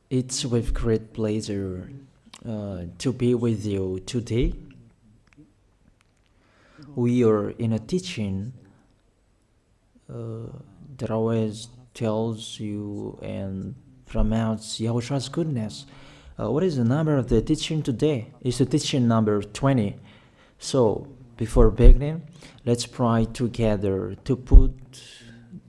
It's with great pleasure to be with you today. We are in a teaching that always tells you and promotes Yahushua's goodness. What is the number of the teaching today? It's the teaching number 20. So, before beginning, let's pray together to put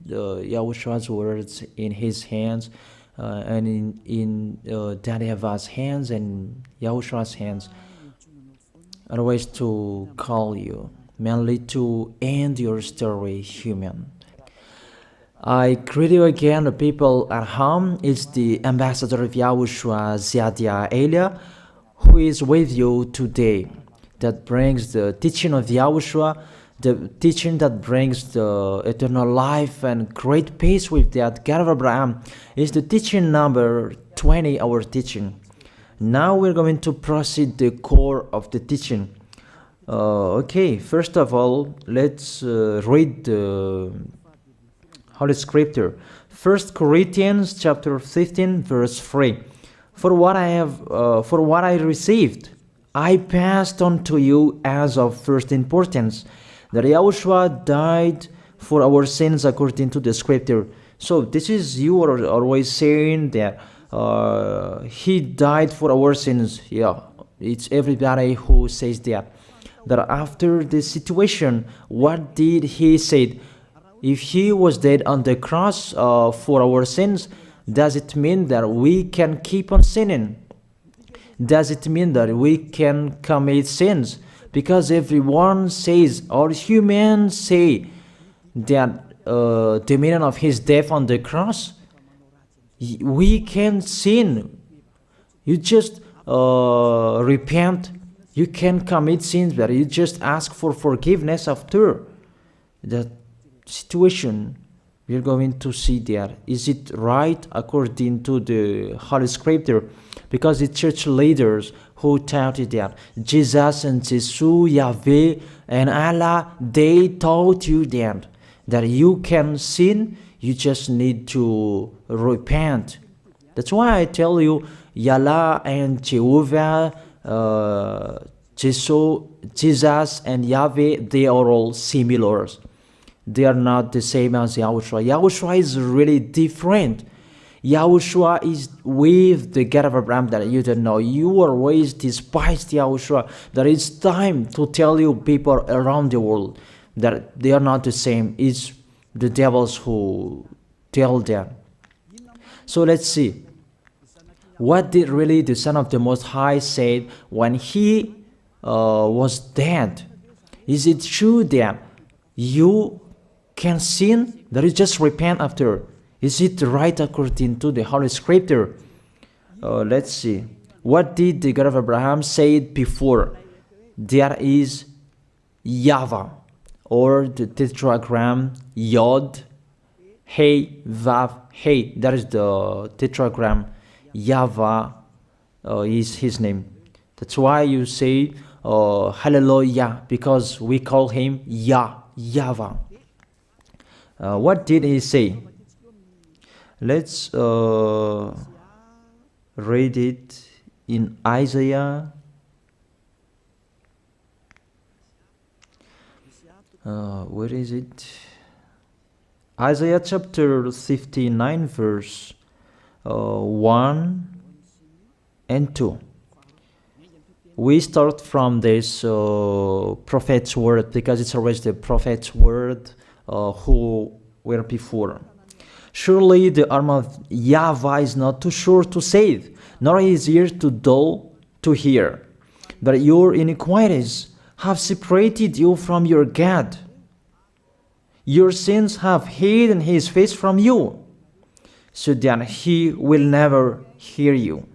Yahushua's words in his hands and in Daddy Ava's hands and Yahushua's hands. Otherwise, to call you, mainly to end your story human. I greet you again, the people at home. It's the ambassador of Yahushua, Ziadia Elia, who is with you today, that brings the teaching of Yahushua, the teaching that brings the eternal life and great peace with that God of Abraham. Is the teaching number 20, our teaching. Now we're going to proceed the core of the teaching. Okay, first of all, let's read the Holy Scripture. 1 Corinthians chapter 15, verse 3. For what I received, I passed on to you as of first importance, that Yahushua died for our sins according to the Scripture. So this is, you are always saying that he died for our sins. Yeah, it's everybody who says that. That after the situation, what did he say? If he was dead on the cross for our sins, does it mean that we can keep on sinning? Does it mean that we can commit sins? Because everyone says, or humans say, that the meaning of his death on the cross, we can sin. You just repent. You can commit sins, but you just ask for forgiveness after that situation. We're going to see there. Is it right according to the Holy Scripture? Because the church leaders who taught it that Jesus and Jesus, Yahweh and Allah, they taught you that you can sin, you just need to repent. That's why I tell you, Yahweh and Jehovah, Jesus and Yahweh, they are all similar. They are not the same as Yahushua. Yahushua is really different. Yahushua is with the God of Abraham that you don't know. You always despised Yahushua. That it's time to tell you people around the world that they are not the same. It's the devils who tell them. So let's see. What did really the Son of the Most High say when he was dead? Is it true that you can sin, that you just repent after? Is it right according to the Holy Scripture? Let's see. What did the God of Abraham say before? There is YAHVAH, or the tetragram Yod, Hey, Vav, Hey. That is the tetragram. YAHVAH is his name. That's why you say Hallelujah, because we call him YAHVAH. What did he say? Let's read it in Isaiah. Where is it? Isaiah chapter 59, verse 1 and 2. We start from this prophet's word, because it's always the prophet's word who were before. Surely the arm of YAHVAH is not too short to save, nor his ear too dull to hear. But your iniquities have separated you from your God. Your sins have hidden his face from you, so that he will never hear you.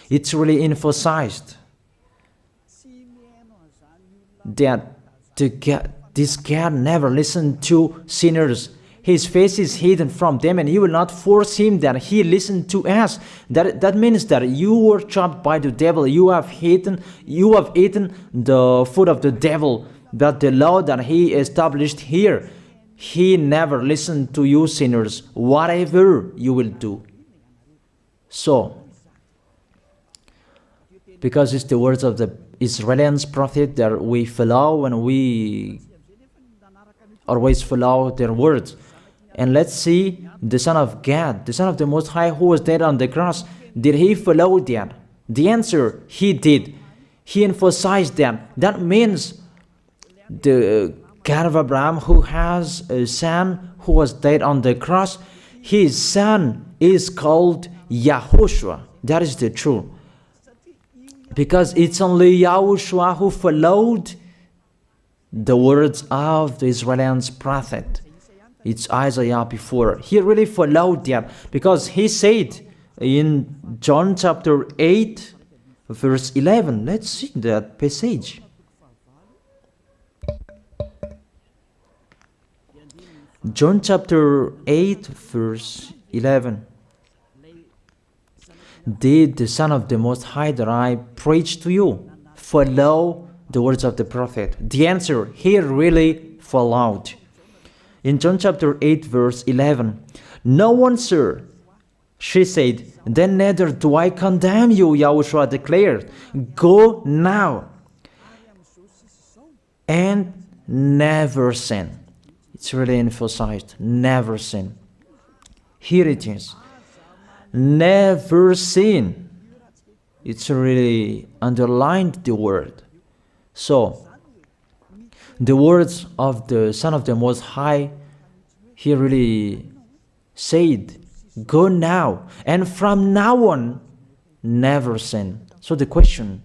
It's really emphasized that this God never listened to sinners. His face is hidden from them, and he will not force him that he listen to us. That means that you were trapped by the devil. You have eaten the food of the devil. But the law that he established here, he never listened to you sinners, whatever you will do. So, because it's the words of the Israelians prophet that we follow, and we always follow their words. And let's see the Son of God, the Son of the Most High, who was dead on the cross. Did he follow that? The answer, he did. He emphasized that. That means the God of Abraham, who has a son who was dead on the cross, his son is called YAHOSHUAH. That is the truth. Because it's only YAHOSHUAH who followed the words of the Israelians prophet. It's Isaiah before. He really followed that, because he said in John chapter 8, verse 11. Let's see that passage. John chapter 8, verse 11. Did the Son of the Most High that I preach to you follow the words of the prophet? The answer, he really followed. In John chapter 8, verse 11, no one, sir, she said, then neither do I condemn you, YAHOSHUAH declared. Go now and never sin. It's really emphasized, never sin. Here it is. Never sin. It's really underlined the word. So, the words of the Son of the Most High, he really said, go now, and from now on, never sin. So the question,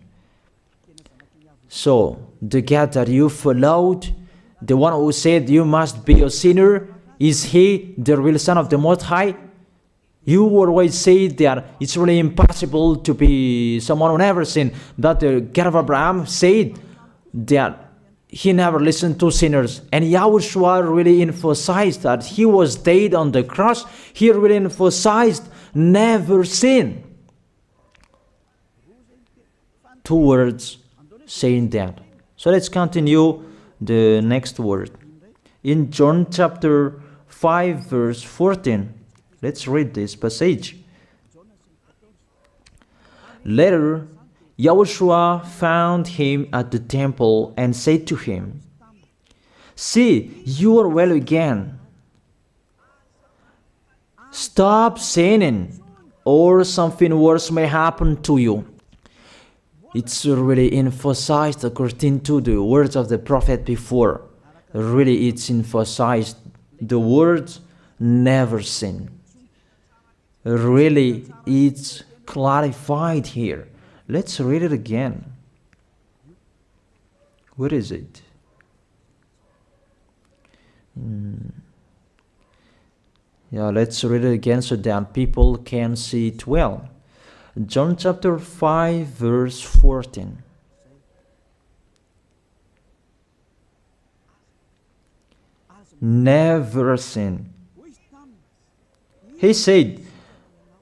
so the God that you followed, the one who said you must be a sinner, is he the real Son of the Most High? You always say that it's really impossible to be someone who never sinned. But the God of Abraham said that he never listened to sinners. And YAHOSHUAH really emphasized that he was dead on the cross. He really emphasized never sin. Two words saying that. So let's continue the next word. In John chapter 5, verse 14. Let's read this passage. Later, YAHOSHUAH found him at the temple and said to him, see, you are well again. Stop sinning, or something worse may happen to you. It's really emphasized according to the words of the prophet before. Really, it's emphasized the words, never sin. Really, it's clarified here. Let's read it again. Where is it? Yeah, let's read it again so that people can see it well. John chapter 5, verse 14. Never sin. He said,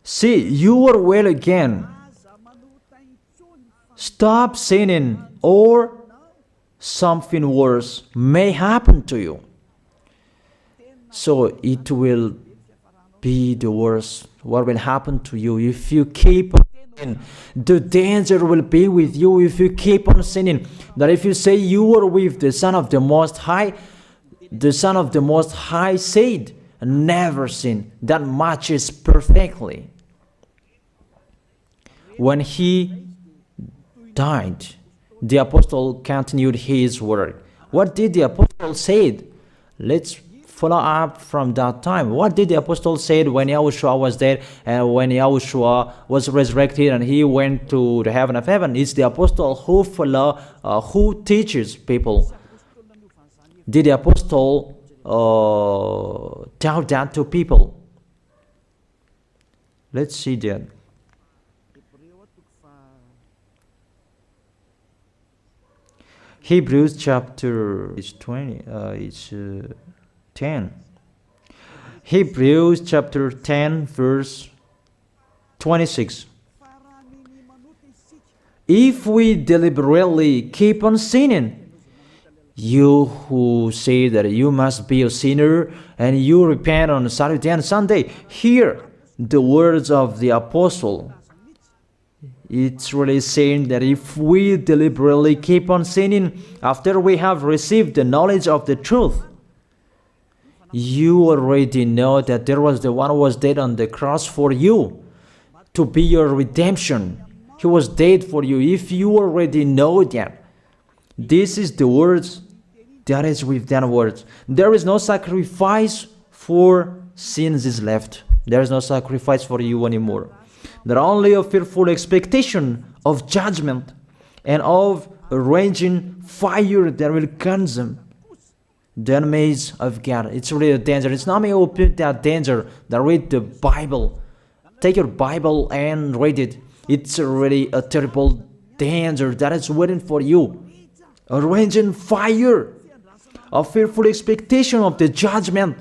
see, you are well again. Stop sinning, or something worse may happen to you. So it will be the worst. What will happen to you if you keep on sinning? The danger will be with you if you keep on sinning. That if you say you are with the Son of the Most High, the Son of the Most High said, never sin. That matches perfectly. When he died, the apostle continued his work. What did the apostle say? Let's follow up from that time. What did the apostle say when YAHOSHUAH was dead and when YAHOSHUAH was resurrected and he went to the heaven of heaven? It's the apostle who teaches people. Did the apostle tell that to people? Let's see that. Hebrews chapter 10. Hebrews chapter 10, verse 26. If we deliberately keep on sinning, you who say that you must be a sinner and you repent on Saturday and Sunday, hear the words of the apostle. It's really saying that if we deliberately keep on sinning after we have received the knowledge of the truth, you already know that there was the one who was dead on the cross for you to be your redemption. He was dead for you. If you already know that, this is the words that is with that words. There is no sacrifice for sins is left. There is no sacrifice for you anymore. There are only a fearful expectation of judgment and of a raging fire that will consume the enemies of God. It's really a danger. It's not me who put that danger that read the Bible. Take your Bible and read it. It's really a terrible danger that is waiting for you. A raging fire, a fearful expectation of the judgment.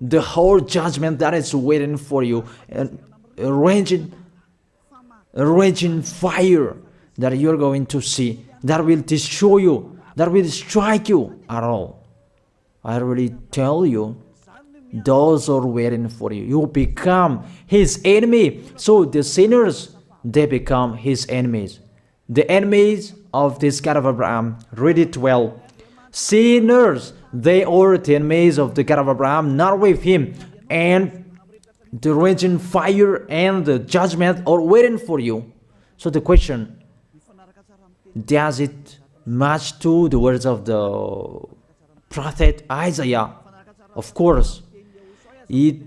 The whole judgment that is waiting for you, and a raging fire that you're going to see, that will destroy you, that will strike you at all. I really tell you, those are waiting for you. You become his enemy. So the sinners, they become his enemies. The enemies of this God of Abraham. Read it well. Sinners, they are the enemies of the God of Abraham, not with him. And the raging fire and the judgment are waiting for you. So the question, does it match to the words of the prophet Isaiah? Of course. It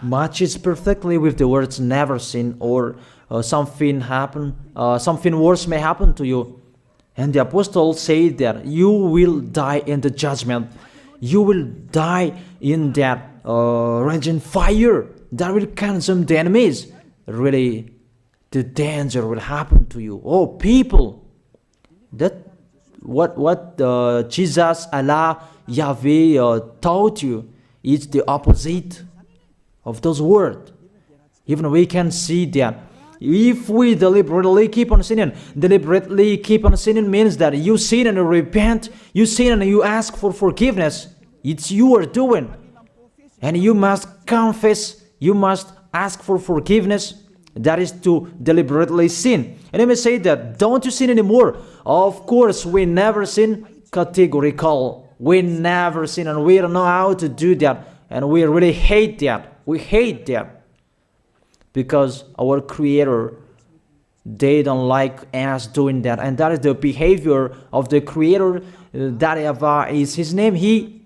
matches perfectly with the words never sin, or something worse may happen to you. And the apostle said that you will die in the judgment. You will die in that raging fire that will consume the enemies. Really, the danger will happen to you. Oh, people, that what Jesus, Allah, Yahweh taught you is the opposite of those words. Even we can see that if we deliberately keep on sinning means that you sin and you repent, you sin and you ask for forgiveness. It's you are doing. And you must confess, you must ask for forgiveness. That is to deliberately sin. And I may say that, don't you sin anymore? Of course, we never sin. Categorical. We never sin, and we don't know how to do that. And we really hate that. We hate that. Because our Creator, they don't like us doing that. And that is the behavior of the Creator. That YAHVAH is his name. He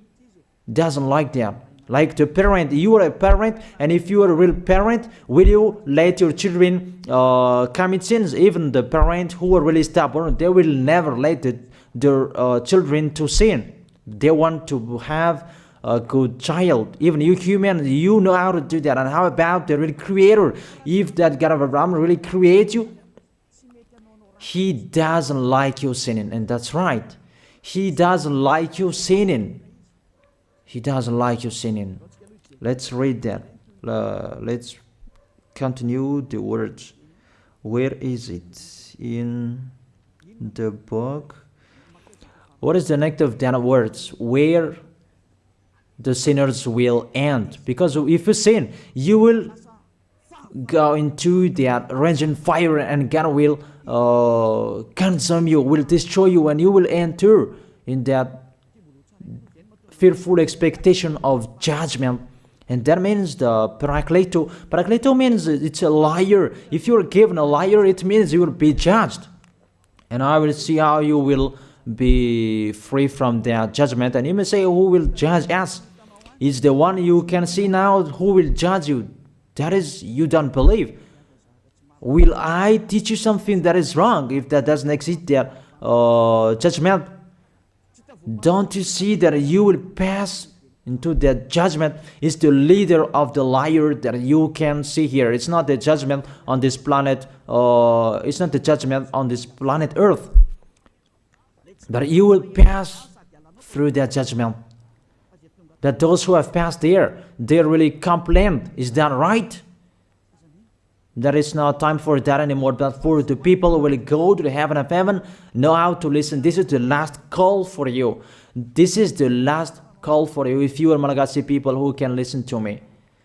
doesn't like that. Like the parent, you are a parent, and if you are a real parent, will you let your children commit sins? Even the parent who are really stubborn, they will never let their children to sin. They want to have a good child. Even you human, you know how to do that. And how about the real Creator? If that God of Abraham really creates you, he doesn't like you sinning. And that's right. He doesn't like you sinning. He doesn't like you sinning. Let's read that. Let's continue the words. Where is it? In the book. What is the next of that words? Where the sinners will end. Because if you sin, you will go into that raging fire, and God will consume you, will destroy you, and you will enter in that fearful expectation of judgment. And that means the parakleto. Parakleto means it's a liar. If you're given a liar, it means you will be judged. And I will see how you will be free from that judgment. And you may say, who will judge us? It's the one you can see now who will judge you. That is, you don't believe. Will I teach you something that is wrong if that doesn't exist there? Judgment. Don't you see that you will pass into that judgment? Is the leader of the liar that you can see here. It's not the judgment on this planet. It's not the judgment on this planet Earth. But you will pass through that judgment. That those who have passed there, they really complain. Is that right? There is no time for that anymore, but for the people who will go to the heaven of heaven, know how to listen. This is the last call for you. This is the last call for you. If you are Malagasy people who can listen to me,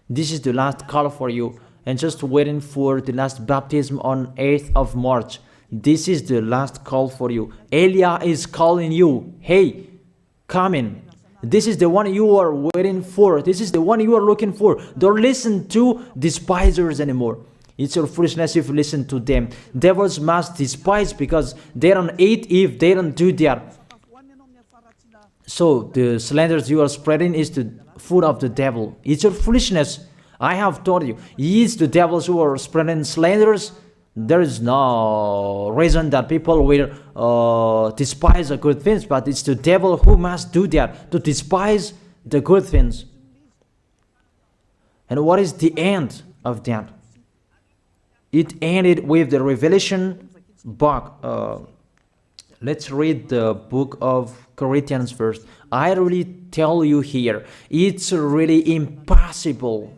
This is the last call for you. And just waiting for the last baptism on 8th of March. This is the last call for you. Elijah is calling you. Hey, come in. This is the one you are waiting for. This is the one you are looking for. Don't listen to despisers anymore. It's your foolishness if you listen to them. Devils must despise because they don't eat if they don't do that. So the slanders you are spreading is the food of the devil. It's your foolishness. I have told you. It's the devils who are spreading slanders. There is no reason that people will despise the good things, but it's the devil who must do that, to despise the good things. And what is the end of that? It ended with the Revelation book. Let's read the book of Corinthians first. I really tell you here, it's really impossible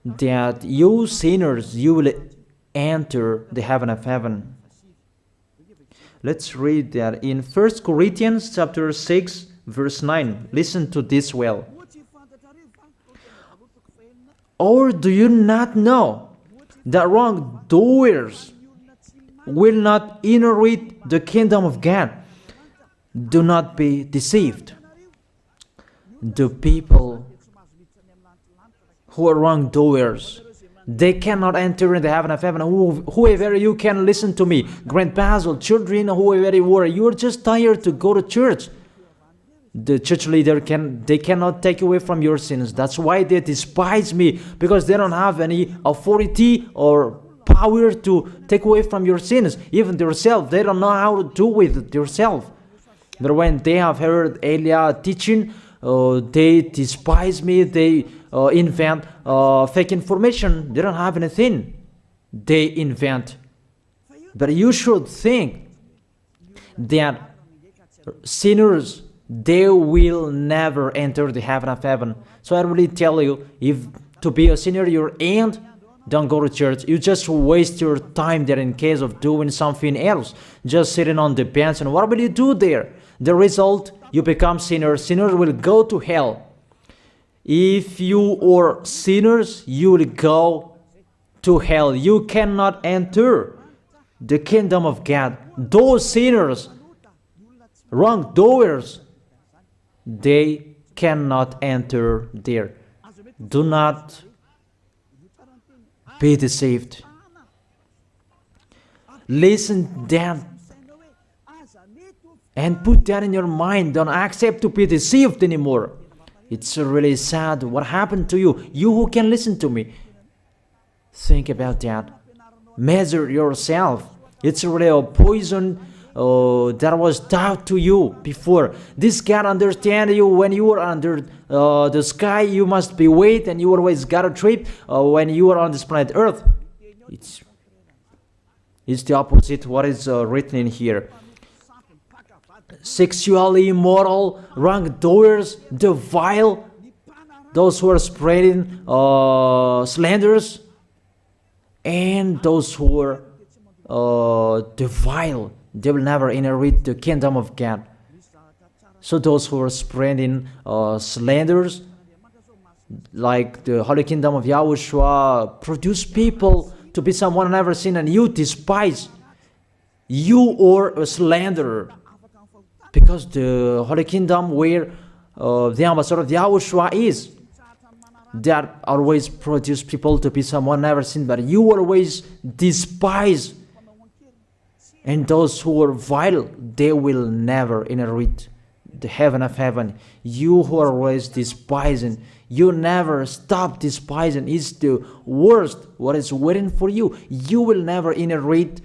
that you sinners, you will enter the heaven of heaven. Let's read that in 1 Corinthians chapter 6 verse 9. Listen to this well. Or do you not know that wrongdoers will not inherit the kingdom of God? Do not be deceived. The people who are wrongdoers, they cannot enter in the heaven of heaven. Whoever you can listen to me, grandpas or children, whoever you are, you are just tired to go to church. The church leader cannot take away from your sins. That's why they despise me, because they don't have any authority or power to take away from your sins. Even themselves, they don't know how to do with themselves. But when they have heard Elijah teaching, they despise me. They invent fake information. They don't have anything. They invent. But you should think that sinners, they will never enter the heaven of heaven. So I really tell you, if to be a sinner you end, don't go to church. You just waste your time there in case of doing something else. Just sitting on the bench, and what will you do there? The result, you become sinners. Sinners will go to hell. If you are sinners, you will go to hell. You cannot enter the kingdom of God. Those sinners, wrongdoers, they cannot enter there. Do not be deceived. Listen then and put that in your mind. Don't accept to be deceived anymore. It's really sad what happened to you. You who can listen to me, think about that. Measure yourself. It's really a poison that was taught to you before. This God understand you when you are under the sky. You must be wait, and you always got a trip when you are on this planet Earth. It's the opposite what is written in here. Sexually immoral, wrongdoers, the vile, those who are spreading slanders, and those who are the vile, they will never inherit the kingdom of God. So those who are spreading slanders, like the Holy Kingdom of YAHOSHUAH, produce people to be someone never seen, and you despise. You are a slanderer. Because the Holy Kingdom where the ambassador of YAHOSHUAH is, that always produce people to be someone never seen, but you always despise. And those who are vile, they will never inherit the heaven of heaven. You who are always despising, you never stop despising. It's the worst what is waiting for you. You will never inherit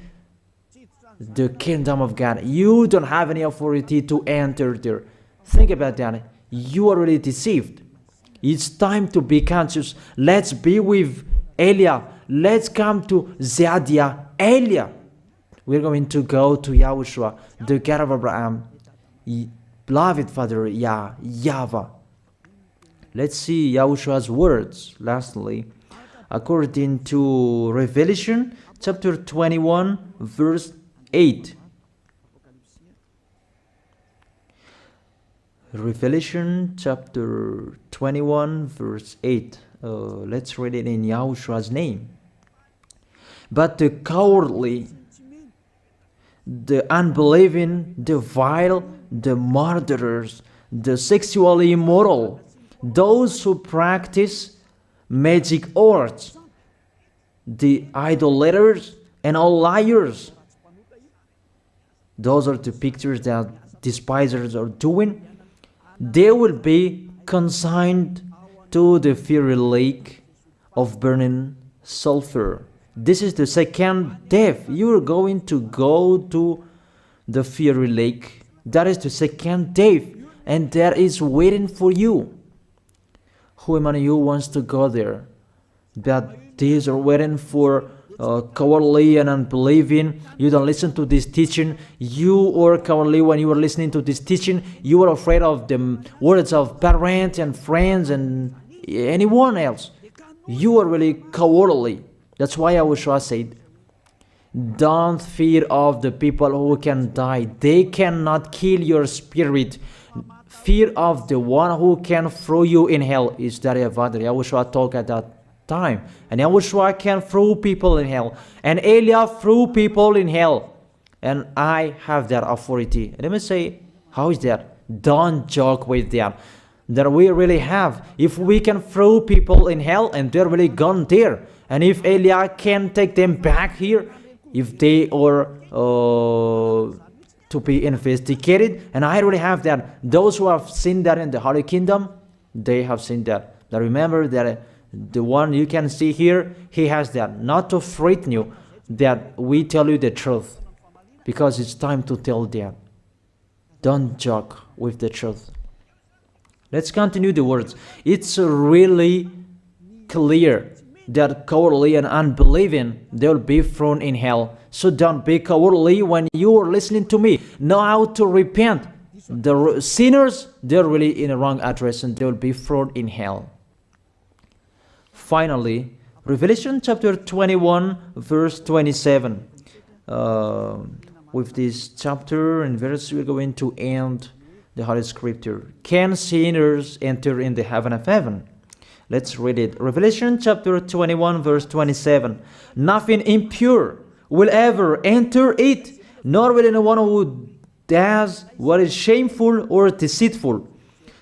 the kingdom of God. You don't have any authority to enter there. Think about that. You are really deceived. It's time to be conscious. Let's be with Elijah. Let's come to Zadiah. Elijah. We're going to go to YAHOSHUAH, the God of Abraham, beloved Father YAHVAH. Let's see YAHOSHUAH's words. Lastly, according to Revelation chapter 21, verse 8. Revelation chapter 21 verse 8. Let's read it in Yahoshua's name. But the cowardly, the unbelieving, the vile, the murderers, the sexually immoral, those who practice magic arts, the idolaters, and all liars. Those are the pictures that despisers are doing. They will be consigned to the fiery lake of burning sulfur. This is the second death. You are going to go to the fiery lake. That is the second death, and that is waiting for you. Who among you wants to go there? But these are waiting for cowardly and unbelieving. You don't listen to this teaching. You are cowardly when you are listening to this teaching. You are afraid of the words of parents and friends and anyone else. You are really cowardly. That's why YAHOSHUAH said, don't fear of the people who can die. They cannot kill your spirit. Fear of the one who can throw you in hell. Is that what YAHOSHUAH talked at that time? And YAHOSHUAH can throw people in hell. And Eliah threw people in hell. And I have that authority. Let me say, how is that? Don't joke with that. That we really have. If we can throw people in hell and they're really gone there, and if Eliah can take them back here, if they are to be investigated, and I really have that. Those who have seen that in the Holy Kingdom, they have seen that. Now remember that the one you can see here, he has that. Not to frighten you, that we tell you the truth, because it's time to tell that. Don't joke with the truth. Let's continue the words. It's really clear that cowardly and unbelieving, they'll be thrown in hell. So don't be cowardly when you are listening to me. Know how to repent. The sinners, they're really in the wrong address and they'll be thrown in hell. Finally, Revelation chapter 21 verse 27. With this chapter and verse, we're going to end the Holy Scripture. Can sinners enter in the heaven of heaven? Let's read it. Revelation chapter 21 verse 27. Nothing impure will ever enter it, nor will anyone who does what is shameful or deceitful.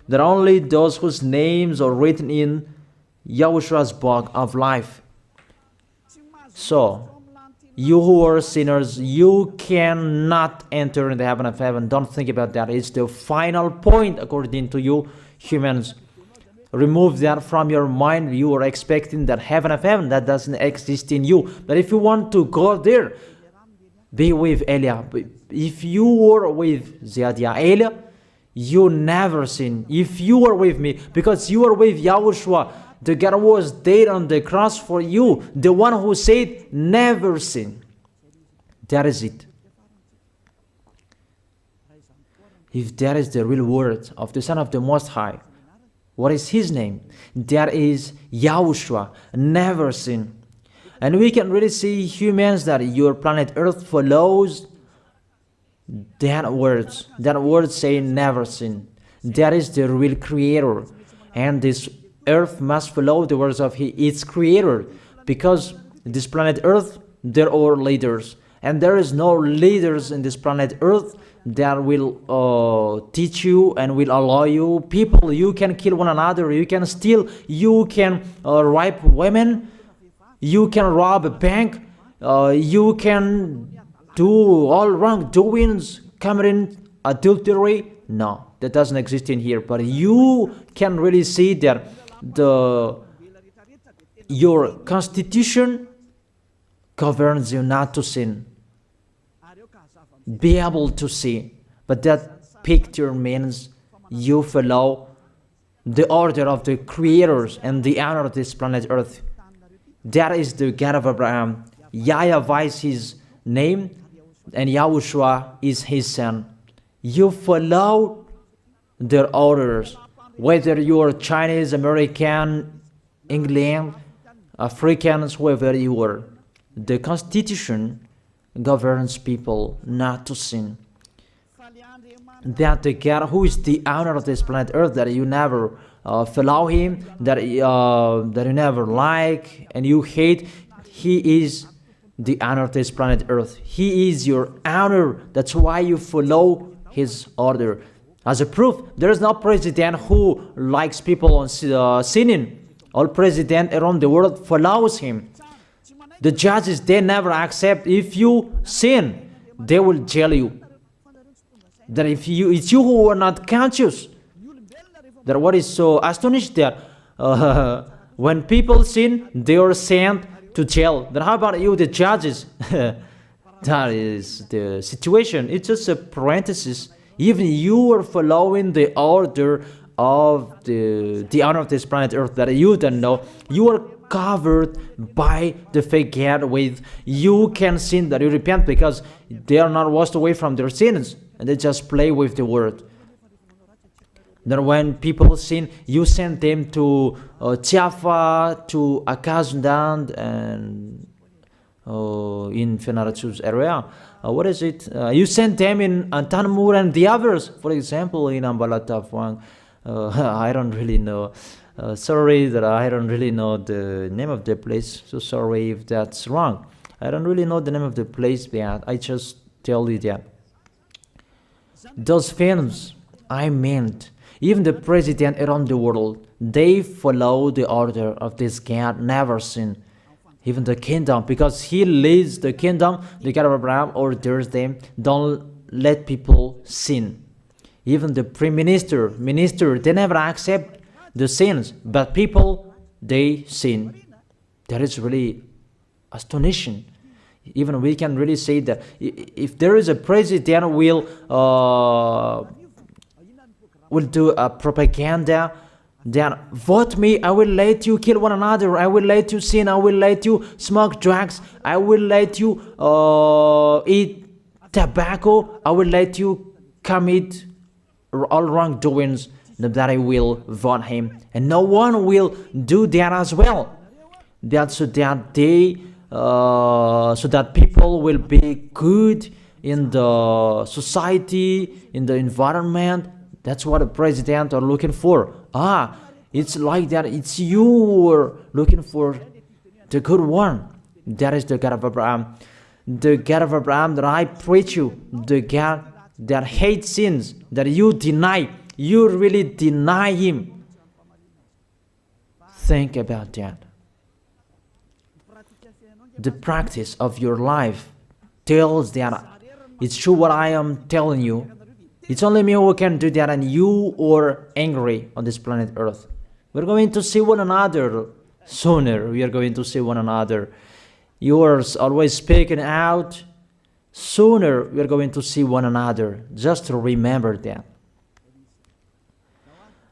That only those whose names are written in YAHOSHUAH's book of life. So, you who are sinners, you cannot enter in the heaven of heaven. Don't think about that. It's the final point according to you humans. Remove that from your mind. You are expecting that heaven of heaven that doesn't exist in you. But if you want to go there, be with Eliah. If you were with Eliah, you never sin. If you are with me, because you are with YAHOSHUAH, the God was dead on the cross for you, the one who said never sin. That is it. If that is the real word of the Son of the Most High, what is his name? That is YAHOSHUAH, never sin. And we can really see humans that your planet Earth follows that words. That word saying never sin. That is the real creator. And this Earth must follow the words of its creator. Because this planet Earth, there are leaders. And there is no leaders in this planet Earth that will teach you and will allow you. People, you can kill one another, you can steal, you can rape women, you can rob a bank, you can do all wrongdoings, committing adultery. No, that doesn't exist in here. But you can really see that your constitution governs you not to sin. Be able to see. But that picture means you follow the order of the creators and the honor of this planet Earth. That is the God of Abraham. YAHVAH is his name, and YAHOSHUAH is his son. You follow their orders, whether you are Chinese, American, England, Africans, whoever you are. The Constitution governs people not to sin. that the God who is the owner of this planet Earth, that you never follow him, that you never like and you hate, he is the owner of this planet Earth. He is your owner. That's why you follow his order. As a proof, there is no president who likes people on sinning. All president around the world follows him. The judges, they never accept. If you sin, they will jail you. That if it's you who are not conscious. That what is so astonished that when people sin, they are sent to jail. Then how about you, the judges? That is the situation. It's just a parenthesis. Even you are following the order of the owner of this planet Earth that you don't know. You are covered by the fake God with you can sin, that you repent, because they are not washed away from their sins and they just play with the word. Then when people sin, you send them to YAHVAH, to Akazundand, and in Fenarachu's area. What is it? You send them in Tanmur and the others. For example, in Ambalatafwang. I don't really know. Sorry that I don't really know the name of the place. So sorry if that's wrong. I don't really know the name of the place, but I just tell you that. Those films, I meant, even the president around the world, they follow the order of this God, never sin. Even the kingdom, because he leads the kingdom, the God of Abraham orders them, don't let people sin. Even the prime minister, they never accept the sins, but people, they sin. That is really astonishing. Even we can really say that if there is a president will do a propaganda, then vote me, I will let you kill one another, I will let you sin, I will let you smoke drugs, I will let you eat tobacco, I will let you commit all wrongdoings, that I will vote him. And no one will do that as well. That's so that they so that people will be good in the society, in the environment. That's what the president are looking for. It's like that. It's you who are looking for the good one. That is the God of Abraham. The God of Abraham that I preach you. The God that hates sins, that you deny. You really deny him. Think about that. The practice of your life tells that it's true what I am telling you. It's only me who can do that, and you are angry on this planet Earth. We're going to see one another sooner. We are going to see one another. You are always speaking out. Sooner we are going to see one another. Just to remember that.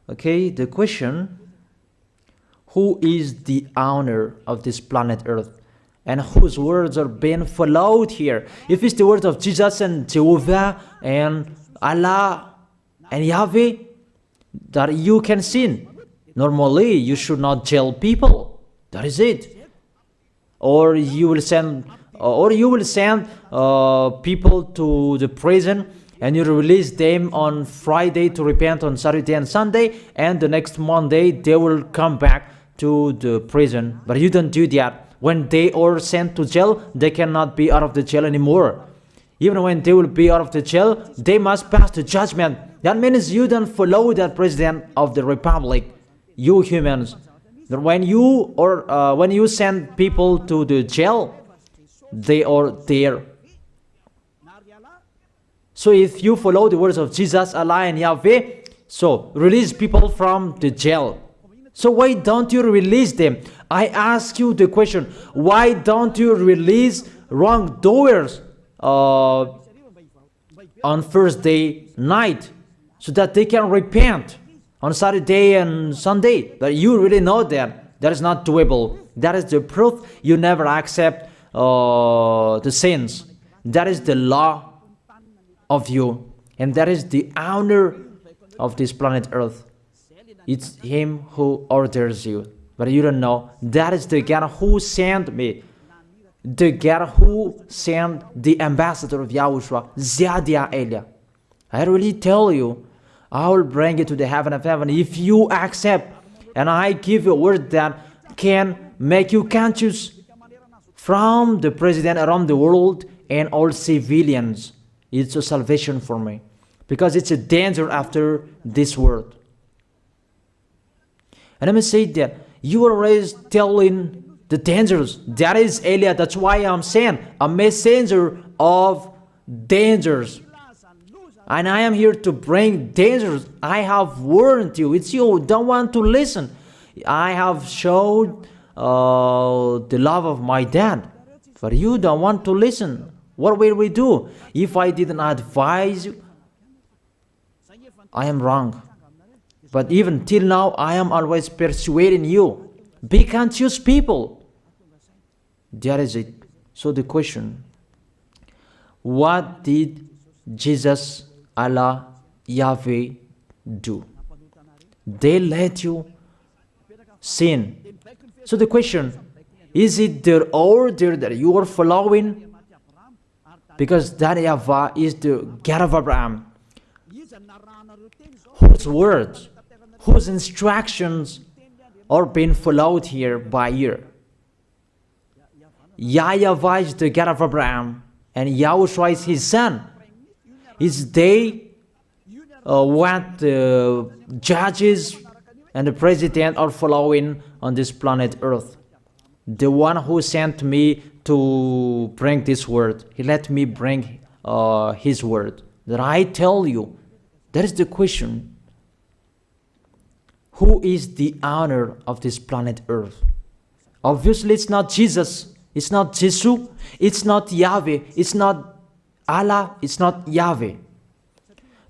Okay, the question: who is the owner of this planet Earth? And whose words are being followed here? If it's the words of Jesus and Jehovah and Allah and Yahweh, that you can sin. Normally, you should not jail people. That is it. Or you will send, people to the prison, and you release them on Friday to repent on Saturday and Sunday, and the next Monday they will come back to the prison. But you don't do that. When they are sent to jail, they cannot be out of the jail anymore. Even when they will be out of the jail, they must pass the judgment. That means you don't follow that president of the republic, you humans. That when you send people to the jail, they are there. So if you follow the words of Jesus, Allah and Yahweh, so release people from the jail. So why don't you release them? I ask you the question, why don't you release wrongdoers on Thursday night so that they can repent on Saturday and Sunday? But you really know that that is not doable. That is the proof you never accept the sins. That is the law of you, and that is the owner of this planet Earth. It's him who orders you, but you don't know. That is the God who sent me, the God who sent the ambassador of Yahushua, Zadia Elia. I really tell you, I will bring you to the heaven of heaven if you accept, and I give you a word that can make you conscious from the president around the world and all civilians. It's a salvation for me, because it's a danger after this world. And let me say that you are always telling the dangers. That is Eliah. That's why I'm saying a messenger of dangers. And I am here to bring dangers. I have warned you. It's you who don't want to listen. I have showed the love of my dad, but you don't want to listen. What will we do? If I didn't advise you, I am wrong. But even till now, I am always persuading you. Be conscious, people. That is it. So the question, what did Jesus, Allah, Yahweh do? They let you sin. So the question, is it their order that you are following? Because that YAHVAH is the God of Abraham, whose words, whose instructions are being followed here by year. YAHVAH is the God of Abraham, and YAHOSHUAH is his son. Is they what the judges and the president are following on this planet Earth. The one who sent me to bring this word, he let me bring his word. That I tell you, that is the question. Who is the owner of this planet Earth? Obviously, it's not Jesus. It's not Jesus. It's not Yahweh. It's not Allah. It's not Yahweh.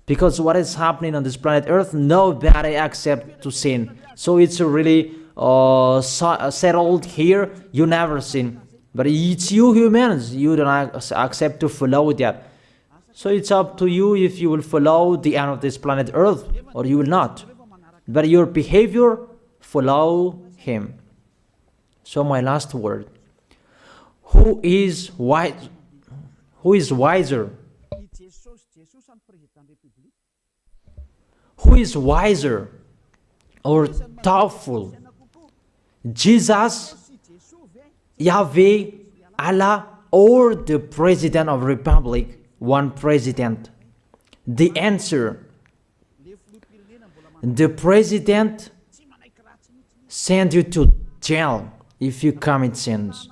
Because what is happening on this planet Earth, nobody accepts to sin. So it's really settled here. You never sin. But it's you humans. You don't accept to follow that. So it's up to you if you will follow the end of this planet Earth or you will not. But your behavior, follow him. So my last word. Who is wise? Who is wiser? Who is wiser or doubtful? Jesus, Yahweh, Allah, or the President of Republic? One president. The answer. The president send you to jail if you commit sins.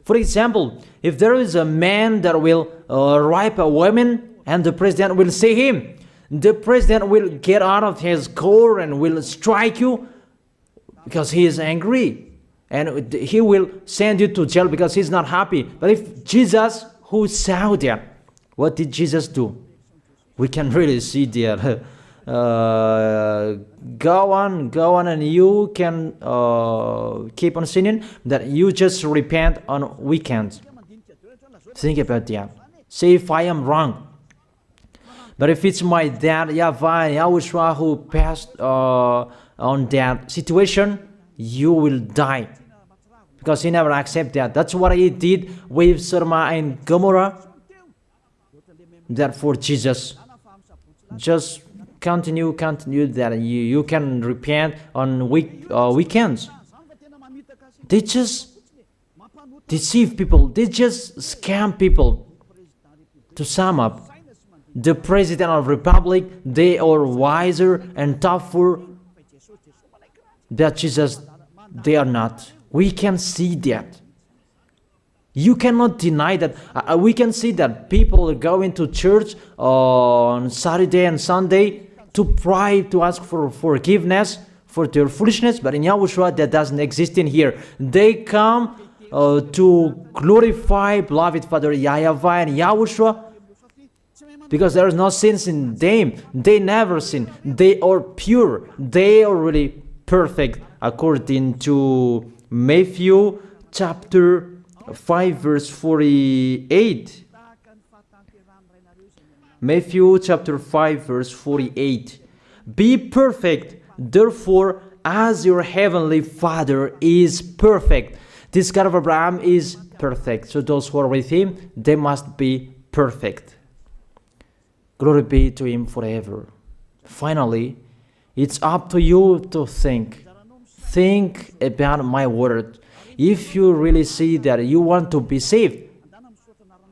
For example, if there is a man that will rape a woman and the president will see him, the president will get out of his car and will strike you because he is angry. And he will send you to jail because he's not happy. But if Jesus, who saw that, what did Jesus do? We can really see that. Go on, and you can keep on sinning, that you just repent on weekends. Think about that. Say if I am wrong. But if it's my dad, YAHVAH, YAHOSHUAH, who passed on that situation, you will die. Because he never accepted that. That's what he did with Sodom and Gomorrah. That for Jesus. Just continue that you can repent on weekends. They just deceive people. They just scam people. To sum up, the President of Republic, they are wiser and tougher than Jesus. They are not. We can see that. You cannot deny that. We can see that people are going to church on Saturday and Sunday to pray, to ask for forgiveness for their foolishness. But in YAHOSHUAH, that doesn't exist in here. They come to glorify beloved Father YAHVAH and YAHOSHUAH because there is no sins in them. They never sin. They are pure. They are really perfect according to Matthew chapter 5 verse 48. Matthew chapter 5 verse 48. Be perfect, therefore, as your heavenly Father is perfect. This God of Abraham is perfect. So those who are with him, they must be perfect. Glory be to Him forever. Finally, it's up to you to think. Think about my word. If you really see that you want to be saved,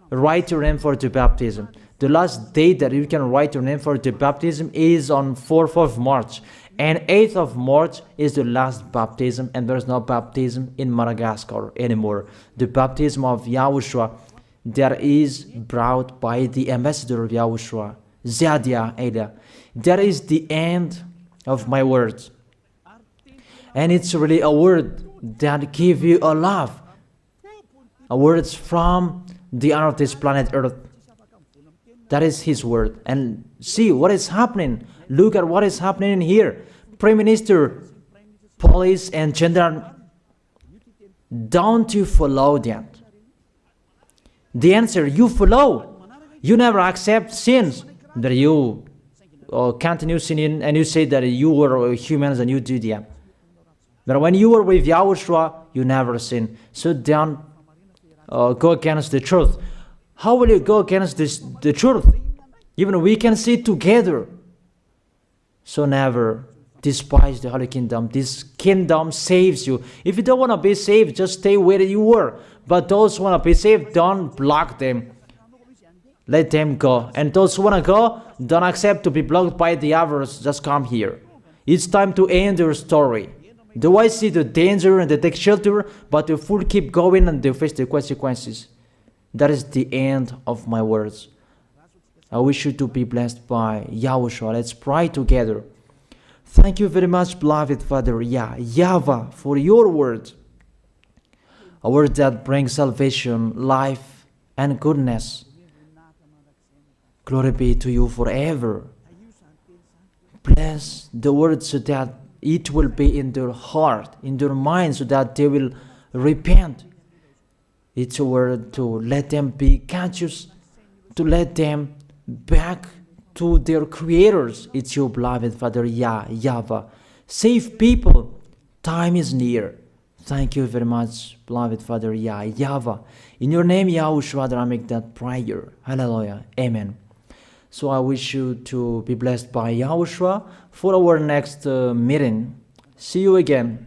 write your name for the baptism. The last date that you can write your name for the baptism is on 4th of March. And 8th of March is the last baptism, and there's no baptism in Madagascar anymore. The baptism of YAHOSHUAH that is brought by the ambassador of YAHOSHUAH, Zadia Ada. That is the end of my words. And it's really a word that gives you a love. A word from the honor of this planet Earth. That is His word. And see what is happening. Look at what is happening in here. Prime Minister, police, and gendarme. Don't you follow that? The answer, you follow. You never accept sins. That you continue sinning and you say that you were humans and you do that. But when you were with YAHOSHUAH, you never sin. So don't go against the truth. How will you go against the truth? Even we can see together. So never despise the Holy Kingdom. This kingdom saves you. If you don't want to be saved, just stay where you were. But those who want to be saved, don't block them. Let them go. And those who want to go, don't accept to be blocked by the others. Just come here. It's time to end your story. Do I see the danger and they take shelter, but the fool keep going and they face the consequences? That is the end of my words. I wish you to be blessed by YAHOSHUAH. Let's pray together. Thank you very much, beloved Father YAHVAH, for your word. A word that brings salvation, life, and goodness. Glory be to you forever. Bless the word so that it will be in their heart, in their mind, so that they will repent. It's a word to let them be conscious, to let them back to their creators. It's your beloved Father YAHVAH. Save people. Time is near. Thank you very much, beloved Father YAHVAH. In your name, YAHOSHUAH, that I make that prayer. Hallelujah. Amen. So I wish you to be blessed by YAHOSHUAH for our next meeting. See you again.